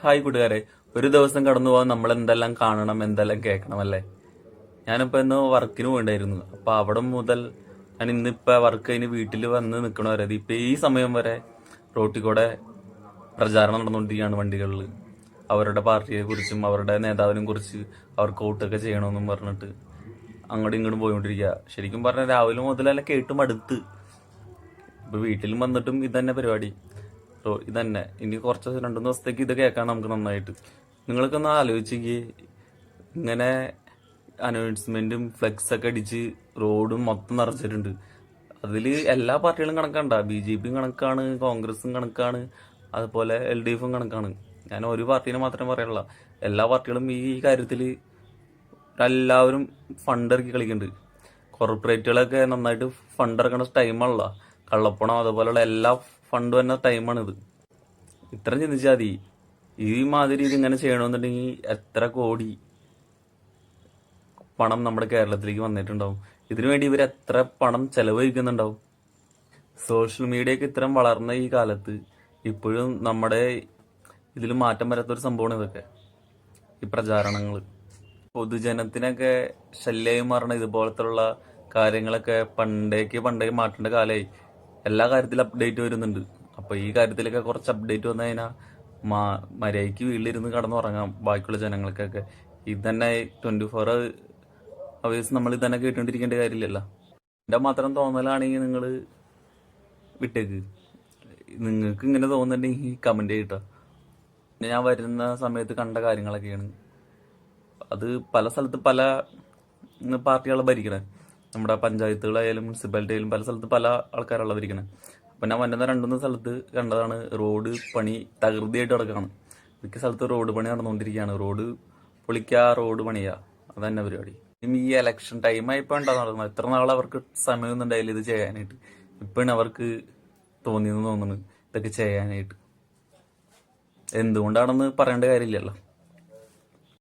Hi കൂട്ടുകാരെ, ഒരു ദിവസം കടന്നു പോകാൻ നമ്മൾ എന്തെല്ലാം കാണണം, എന്തെല്ലാം കേൾക്കണം അല്ലേ? ഞാനിപ്പോ ഇന്ന് വർക്കിന് പോയിണ്ടായിരുന്നു. അപ്പൊ അവിടെ മുതൽ ഞാൻ ഇന്നിപ്പോ വർക്ക് കഴിഞ്ഞ് വീട്ടിൽ വന്ന് നിൽക്കണ വരെ ഇപ്പൊ ഈ സമയം വരെ റോട്ടിൽ കൂടെ പ്രചാരണം നടന്നുകൊണ്ടിരിക്കുകയാണ് വണ്ടികളിൽ. അവരുടെ പാർട്ടിയെ കുറിച്ചും അവരുടെ നേതാവിനെ കുറിച്ച് അവർക്ക് വോട്ടൊക്കെ ചെയ്യണമെന്നും പറഞ്ഞിട്ട് അങ്ങോട്ടും ഇങ്ങോട്ടും പോയിക്കൊണ്ടിരിക്കുക. ശരിക്കും പറഞ്ഞാൽ രാവിലെ മുതലല്ല കേട്ട് മടുത്ത്. ഇപ്പൊ വീട്ടിലും വന്നിട്ടും ഇതന്നെ പരിപാടി. ഇതന്നെ ഇനി കുറച്ച് 2-3 ദിവസത്തേക്ക് ഇത് കേൾക്കാൻ നമുക്ക് നന്നായിട്ട്. നിങ്ങളൊക്കെ ഒന്ന് ആലോചിക്ക്, ഇങ്ങനെ അനൗൺസ്മെന്റും ഫ്ലെക്സ് ഒക്കെ അടിച്ച് റോഡും മൊത്തം നിറച്ചിട്ടുണ്ട്. അതില് എല്ലാ പാർട്ടികളും കണക്കാണ്ട, BJP കണക്കാണ്, കോൺഗ്രസും കണക്കാണ്, അതുപോലെ LDFും കണക്കാണ്. ഞാൻ ഒരു പാർട്ടീനെ മാത്രമേ പറയുള്ള, എല്ലാ പാർട്ടികളും ഈ കാര്യത്തില് എല്ലാവരും ഫണ്ട് ഇറക്കി കളിക്കുന്നുണ്ട്. കോർപ്പറേറ്റുകളൊക്കെ നന്നായിട്ട് ഫണ്ട് ഇറക്കുന്ന ടൈമാണല്ല, കള്ളപ്പണം അതുപോലെയുള്ള എല്ലാ ഫണ്ട് വരുന്ന ടൈമാണിത്. ഇത്രയും ചിന്തിച്ചാൽ മതി. ഈ മാതിരി ഇതിങ്ങനെ ചെയ്യണമെന്നുണ്ടെങ്കിൽ എത്ര കോടി പണം നമ്മുടെ കേരളത്തിലേക്ക് വന്നിട്ടുണ്ടാവും. ഇതിനുവേണ്ടി ഇവർ എത്ര പണം ചെലവഴിക്കുന്നുണ്ടാവും. സോഷ്യൽ മീഡിയയൊക്കെ ഇത്രയും വളർന്ന ഈ കാലത്ത് ഇപ്പോഴും നമ്മുടെ ഇതിൽ മാറ്റം വരാത്തൊരു സംഭവമാണ് ഇതൊക്കെ, ഈ പ്രചാരണങ്ങൾ. പൊതുജനത്തിനൊക്കെ ശല്യമായി മാറണ ഇതുപോലത്തുള്ള കാര്യങ്ങളൊക്കെ പണ്ടേക്ക് മാറ്റേണ്ട കാലമായി. എല്ലാ കാര്യത്തിലും അപ്ഡേറ്റ് വരുന്നുണ്ട്. അപ്പൊ ഈ കാര്യത്തിലൊക്കെ കുറച്ച് അപ്ഡേറ്റ് വന്നു കഴിഞ്ഞാൽ മര്യാദയ്ക്ക് വീട്ടിലിരുന്ന് കടന്നുറങ്ങാം ബാക്കിയുള്ള ജനങ്ങൾക്കൊക്കെ. ഇത് തന്നെ 24 അവേഴ്സ് നമ്മൾ ഇത് തന്നെ കേട്ടുകൊണ്ടിരിക്കേണ്ട കാര്യമില്ലല്ലോ. എന്റെ മാത്രം തോന്നലാണെങ്കിൽ നിങ്ങൾ വിട്ടേക്ക്. നിങ്ങൾക്ക് ഇങ്ങനെ തോന്നുന്നുണ്ടെങ്കിൽ കമന്റ് ചെയ്യട്ടോ. പിന്നെ ഞാൻ വരുന്ന സമയത്ത് കണ്ട കാര്യങ്ങളൊക്കെയാണ് അത്. പല സ്ഥലത്ത് പല പാർട്ടികളെ ഭരിക്കണേ. നമ്മുടെ പഞ്ചായത്തുകളായാലും മുനിസിപ്പാലിറ്റി ആയാലും പല സ്ഥലത്ത് പല ആൾക്കാരുള്ള ഭരിക്കണേ. അപ്പൊ ഞാൻ വരുന്ന 2-3 സ്ഥലത്ത് കണ്ടതാണ് റോഡ് പണി തകൃതിയായിട്ട് നടക്കുകയാണ്. മിക്ക സ്ഥലത്ത് റോഡ് പണി നടന്നുകൊണ്ടിരിക്കുകയാണ്. റോഡ് പൊളിക്കുക, റോഡ് പണിയുക, അതന്നെ പരിപാടി. ഈ ഇലക്ഷൻ ടൈമായിപ്പോ ഉണ്ടാ നടക്കുന്നത്. എത്ര നാൾ അവർക്ക് സമയമൊന്നും ഉണ്ടായില്ല ഇത് ചെയ്യാനായിട്ട്. ഇപ്പാണ് അവർക്ക് തോന്നിയെന്ന് തോന്നുന്നു ഇതൊക്കെ ചെയ്യാനായിട്ട്. എന്തുകൊണ്ടാണെന്ന് പറയേണ്ട കാര്യമില്ലല്ലോ.